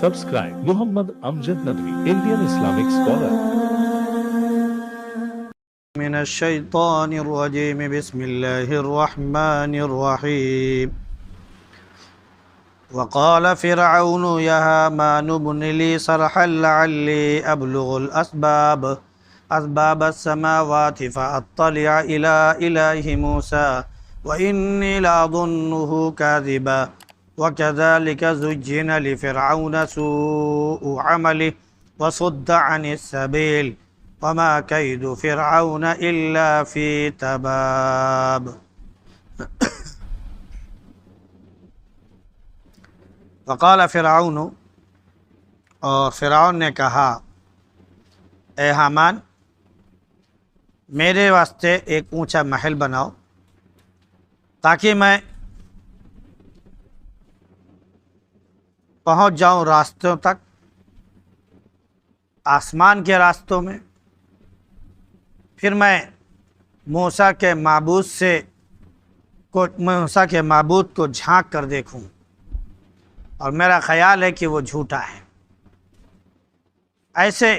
Subscribe Muhammad Amjad Nadwi, Indian Islamic scholar. من الشيطان الرجيم بسم الله الرحمن الرحيم وقال فرعون يا هامان ابن لي صرحا لعلي أبلغ أسباب السماوات فأطلع إلى إله موسى وإني لأظنه كاذبا وكذلك زجن لفرعون سوء عمله وصد عن السبيل وما كيد فرعون إلا في تباب وقال فرعون، اور فرعون نے کہا، اے حامان میرے واسطے ایک اونچا محل بناؤ تاکہ میں پہنچ جاؤں راستوں تک، آسمان کے راستوں میں، پھر میں موسیٰ کے معبود کو جھانک کر دیکھوں، اور میرا خیال ہے کہ وہ جھوٹا ہے۔ ایسے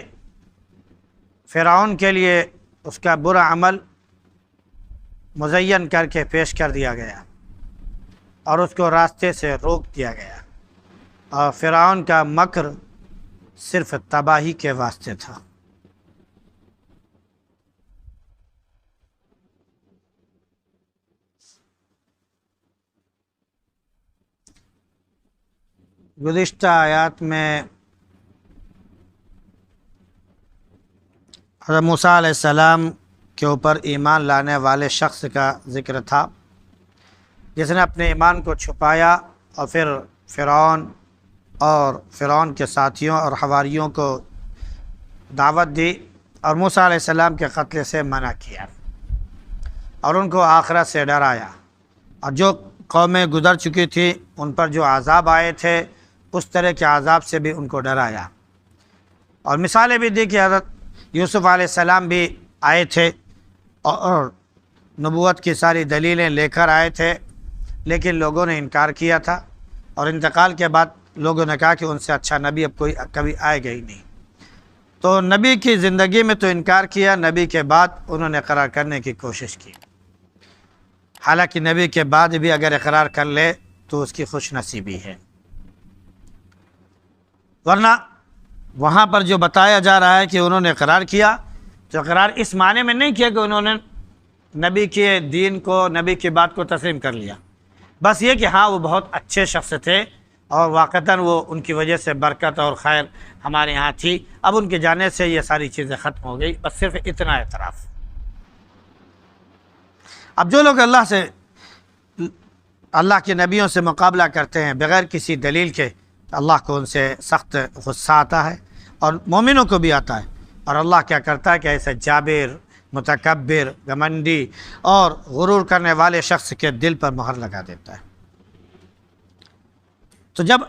فرعون کے لیے اس کا برا عمل مزین کر کے پیش کر دیا گیا اور اس کو راستے سے روک دیا گیا، اور فرعون کا مکر صرف تباہی کے واسطے تھا۔ گزشتہ آیات میں حضرت موسیٰ علیہ السلام کے اوپر ایمان لانے والے شخص کا ذکر تھا جس نے اپنے ایمان کو چھپایا اور پھر فرعون کے ساتھیوں اور حواریوں کو دعوت دی اور موسیٰ علیہ السلام کے قتل سے منع کیا اور ان کو آخرت سے ڈرایا، اور جو قومیں گزر چکی تھیں ان پر جو عذاب آئے تھے اس طرح کے عذاب سے بھی ان کو ڈرایا، اور مثالیں بھی دی کہ حضرت یوسف علیہ السلام بھی آئے تھے اور نبوت کی ساری دلیلیں لے کر آئے تھے، لیکن لوگوں نے انکار کیا تھا، اور انتقال کے بعد لوگوں نے کہا کہ ان سے اچھا نبی اب کوئی کبھی آئے گا ہی نہیں۔ تو نبی کی زندگی میں تو انکار کیا، نبی کے بعد انہوں نے اقرار کرنے کی کوشش کی، حالانکہ نبی کے بعد بھی اگر اقرار کر لے تو اس کی خوش نصیبی ہے، ورنہ وہاں پر جو بتایا جا رہا ہے کہ انہوں نے اقرار کیا، تو اقرار اس معنی میں نہیں کیا کہ انہوں نے نبی کے دین کو، نبی کی بات کو تسلیم کر لیا، بس یہ کہ ہاں وہ بہت اچھے شخص تھے اور واقعتاً وہ ان کی وجہ سے برکت اور خیر ہمارے ہاں تھی، اب ان کے جانے سے یہ ساری چیزیں ختم ہو گئی، بس صرف اتنا اعتراف۔ اب جو لوگ اللہ کے نبیوں سے مقابلہ کرتے ہیں بغیر کسی دلیل کے، اللہ کو ان سے سخت غصہ آتا ہے اور مومنوں کو بھی آتا ہے، اور اللہ کیا کرتا ہے کہ ایسے جابر، متکبر، گھمنڈی اور غرور کرنے والے شخص کے دل پر مہر لگا دیتا ہے۔ تو جب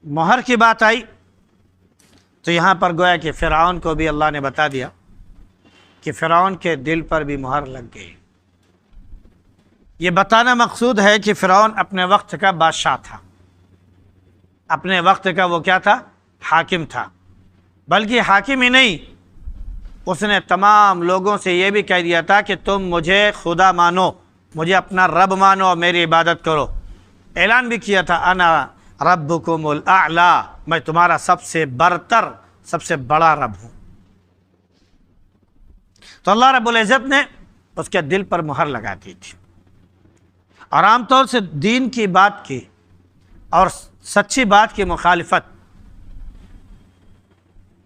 مہر کی بات آئی تو یہاں پر گویا کہ فرعون کو بھی اللہ نے بتا دیا کہ فرعون کے دل پر بھی مہر لگ گئی۔ یہ بتانا مقصود ہے کہ فرعون اپنے وقت کا بادشاہ تھا، اپنے وقت کا وہ کیا تھا؟ حاکم تھا، بلکہ حاکم ہی نہیں، اس نے تمام لوگوں سے یہ بھی کہہ دیا تھا کہ تم مجھے خدا مانو، مجھے اپنا رب مانو اور میری عبادت کرو۔ اعلان بھی کیا تھا، انا ربکم الاعلی، میں تمہارا سب سے برتر، سب سے بڑا رب ہوں۔ تو اللہ رب العزت نے اس کے دل پر مہر لگا دی تھی، اور عام طور سے دین کی بات کی اور سچی بات کی مخالفت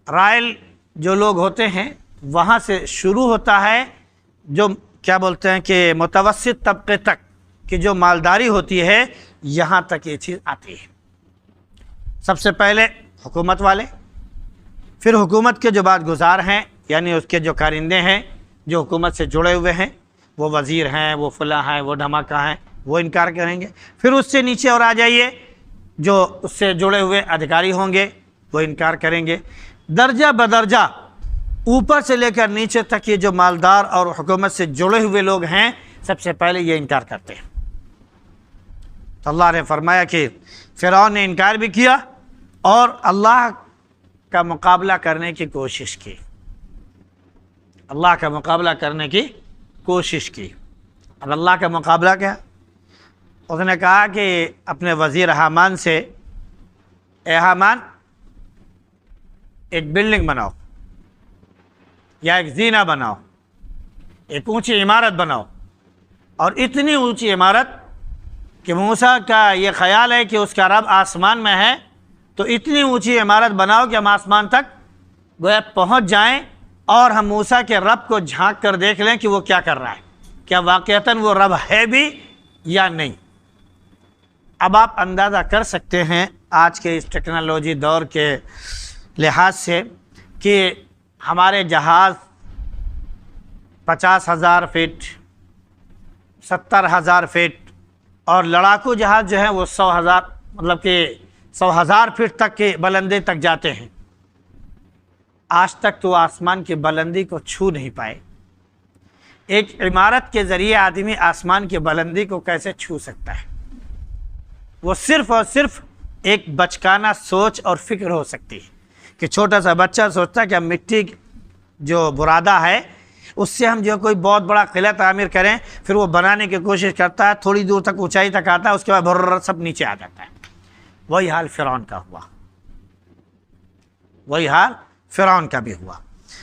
رائل جو لوگ ہوتے ہیں وہاں سے شروع ہوتا ہے، جو کیا بولتے ہیں کہ متوسط طبقے تک کی جو مالداری ہوتی ہے یہاں تک یہ چیز آتی ہے۔ سب سے پہلے حکومت والے، پھر حکومت کے جو بعد گزار ہیں، یعنی اس کے جو کارندے ہیں جو حکومت سے جڑے ہوئے ہیں، وہ وزیر ہیں، وہ فلاں ہیں، وہ دھماکہ ہیں، وہ انکار کریں گے۔ پھر اس سے نیچے اور آ جائیے، جو اس سے جڑے ہوئے ادھیکاری ہوں گے وہ انکار کریں گے۔ درجہ بدرجہ اوپر سے لے کر نیچے تک یہ جو مالدار اور حکومت سے جڑے ہوئے لوگ ہیں سب سے پہلے یہ انکار کرتے ہیں۔ تو اللہ نے فرمایا کہ فرعون نے انکار بھی کیا اور اللہ کا مقابلہ کرنے کی کوشش کی، اللہ کا مقابلہ کرنے کی کوشش کی۔ اب اللہ کا مقابلہ کیا؟ اس نے کہا کہ اپنے وزیر حامان سے، اے حامان ایک بلڈنگ بناؤ یا ایک زینہ بناؤ، ایک اونچی عمارت بناؤ، اور اتنی اونچی عمارت کہ موسیٰ کا یہ خیال ہے کہ اس کا رب آسمان میں ہے، تو اتنی اونچی عمارت بناؤ کہ ہم آسمان تک گویا پہنچ جائیں اور ہم موسیٰ کے رب کو جھانک کر دیکھ لیں کہ وہ کیا کر رہا ہے، کیا واقعتاً وہ رب ہے بھی یا نہیں۔ اب آپ اندازہ کر سکتے ہیں آج کے اس ٹیکنالوجی دور کے لحاظ سے کہ ہمارے جہاز 50,000 فٹ، 70,000 فٹ، اور لڑاکو جہاز جو ہیں وہ 100,000 مطلب کہ 100,000 فٹ تک کے بلندی تک جاتے ہیں۔ آج تک تو آسمان کی بلندی کو چھو نہیں پائے۔ ایک عمارت کے ذریعے آدمی آسمان کی بلندی کو کیسے چھو سکتا ہے؟ وہ صرف اور صرف ایک بچکانہ سوچ اور فکر ہو سکتی ہے کہ چھوٹا سا بچہ سوچتا ہے کہ ہم مٹی جو برادہ ہے اس سے ہم جو کوئی بہت بڑا قلعہ تعمیر کریں، پھر وہ بنانے کی کوشش کرتا ہے، تھوڑی دور تک اونچائی تک آتا ہے، اس کے بعد بھر سب نیچے آ جاتا ہے۔ وہی حال فرعون کا ہوا، وہی حال فرعون کا بھی ہوا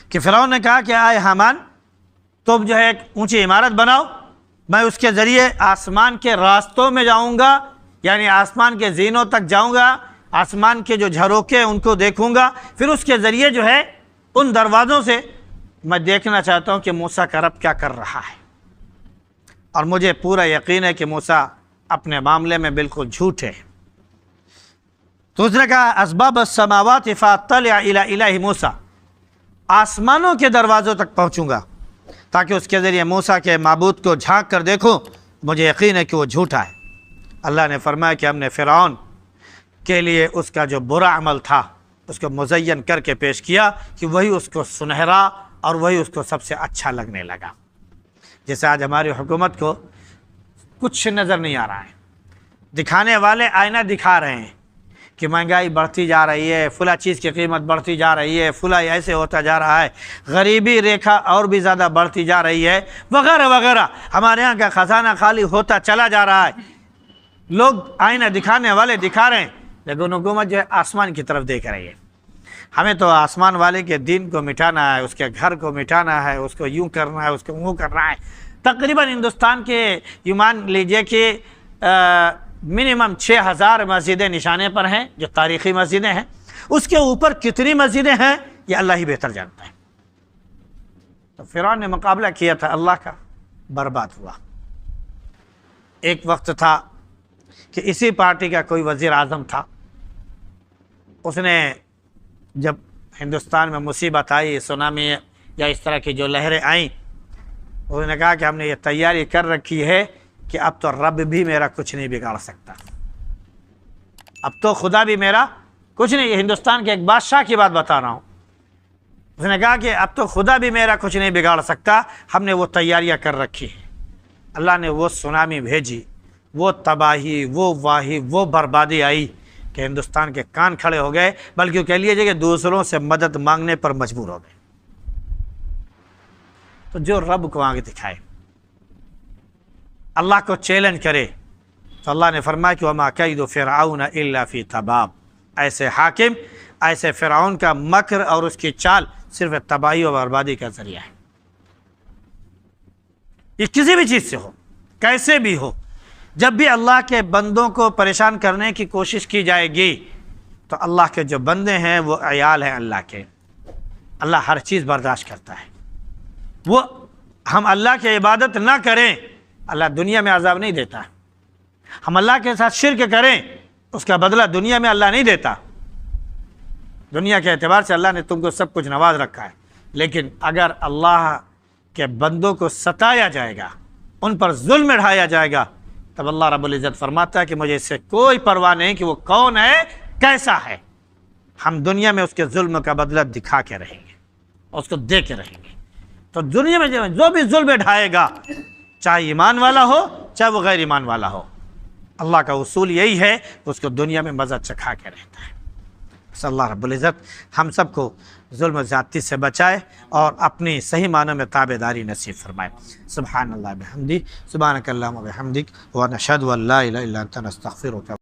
کہ فرعون نے کہا کہ اے حامان تم جو ہے ایک اونچی عمارت بناؤ، میں اس کے ذریعے آسمان کے راستوں میں جاؤں گا، یعنی آسمان کے زینوں تک جاؤں گا، آسمان کے جو جھروکے ان کو دیکھوں گا، پھر اس کے ذریعے جو ہے ان دروازوں سے میں دیکھنا چاہتا ہوں کہ موسیٰ کا رب کیا کر رہا ہے۔ اور مجھے پورا یقین ہے کہ موسیٰ اپنے معاملے میں بالکل جھوٹ ہے۔ تو اس نے کہا اسباب السماوات فاطلع الی الہ موسیٰ، آسمانوں کے دروازوں تک پہنچوں گا تاکہ اس کے ذریعے موسیٰ کے معبود کو جھانک کر دیکھوں، مجھے یقین ہے کہ وہ جھوٹا ہے۔ اللہ نے فرمایا کہ ہم نے فرعون کے لیے اس کا جو برا عمل تھا اس کو مزین کر کے پیش کیا کہ وہی اس کو سنہرا اور وہی اس کو سب سے اچھا لگنے لگا۔ جیسے آج ہماری حکومت کو کچھ نظر نہیں آ رہا ہے، دکھانے والے آئینہ دکھا رہے ہیں کہ مہنگائی بڑھتی جا رہی ہے، فلاں چیز کی قیمت بڑھتی جا رہی ہے، فلاں ایسے ہوتا جا رہا ہے، غریبی ریکھا اور بھی زیادہ بڑھتی جا رہی ہے، وغیرہ وغیرہ۔ ہمارے ہاں کا خزانہ خالی ہوتا چلا جا رہا ہے۔ لوگ آئینہ دکھانے والے دکھا رہے ہیں، لیکن حکومت جو ہے آسمان کی طرف دیکھ رہی ہے۔ ہمیں تو آسمان والے کے دین کو مٹانا ہے، اس کے گھر کو مٹانا ہے، اس کو یوں کرنا ہے، اس کو وہ کرنا ہے۔ تقریباً ہندوستان کے یہ مان لیجئے کہ منیمم 6,000 مسجدیں نشانے پر ہیں جو تاریخی مسجدیں ہیں۔ اس کے اوپر کتنی مسجدیں ہیں یہ اللہ ہی بہتر جانتا ہے۔ تو فرعون نے مقابلہ کیا تھا اللہ کا، برباد ہوا۔ ایک وقت تھا کہ اسی پارٹی کا کوئی وزیر اعظم تھا، اس نے جب ہندوستان میں مصیبت آئی، سونامی یا اس طرح کی جو لہریں آئیں، اس نے کہا کہ ہم نے یہ تیاری کر رکھی ہے کہ اب تو رب بھی میرا کچھ نہیں بگاڑ سکتا، اب تو خدا بھی میرا کچھ نہیں۔ یہ ہندوستان کے ایک بادشاہ کی بات بتا رہا ہوں۔ اس نے کہا کہ اب تو خدا بھی میرا کچھ نہیں بگاڑ سکتا، ہم نے وہ تیاریاں کر رکھی ہیں۔ اللہ نے وہ سونامی بھیجی، وہ تباہی، وہ واہی، وہ بربادی آئی کہ ہندوستان کے کان کھڑے ہو گئے، بلکہ کہہ لیجیے کہ دوسروں سے مدد مانگنے پر مجبور ہو گئے۔ تو جو رب کو آگے دکھائے، اللہ کو چیلنج کرے، تو اللہ نے فرمایا کہ وما کید فرعون الا فی تباب، ایسے حاکم، ایسے فرعون کا مکر اور اس کی چال صرف تباہی و بربادی کا ذریعہ ہے۔ یہ کسی بھی چیز سے ہو، کیسے بھی ہو، جب بھی اللہ کے بندوں کو پریشان کرنے کی کوشش کی جائے گی تو اللہ کے جو بندے ہیں وہ عیال ہیں اللہ کے، اللہ ہر چیز برداشت کرتا ہے۔ وہ ہم اللہ کی عبادت نہ کریں، اللہ دنیا میں عذاب نہیں دیتا۔ ہم اللہ کے ساتھ شرک کریں، اس کا بدلہ دنیا میں اللہ نہیں دیتا۔ دنیا کے اعتبار سے اللہ نے تم کو سب کچھ نواز رکھا ہے، لیکن اگر اللہ کے بندوں کو ستایا جائے گا، ان پر ظلم ڈھایا جائے گا، تب اللہ رب العزت فرماتا ہے کہ مجھے اس سے کوئی پرواہ نہیں کہ وہ کون ہے، کیسا ہے، ہم دنیا میں اس کے ظلم کا بدلہ دکھا کے رہیں گے اور اس کو دے کے رہیں گے۔ تو دنیا میں جو بھی ظلم ڈھائے گا، چاہے ایمان والا ہو چاہے وہ غیر ایمان والا ہو، اللہ کا اصول یہی ہے کہ اس کو دنیا میں مزہ چکھا کے رہتا ہے۔ صلی اللہ رب العزت ہم سب کو ظلم و زیادتی سے بچائے اور اپنی صحیح معنوں میں تابعداری نصیب فرمائے. سبحان اللہ بحمدی سبحانک اللہم و بحمدک ونشہد ان لا الہ الا انت نستغفرک.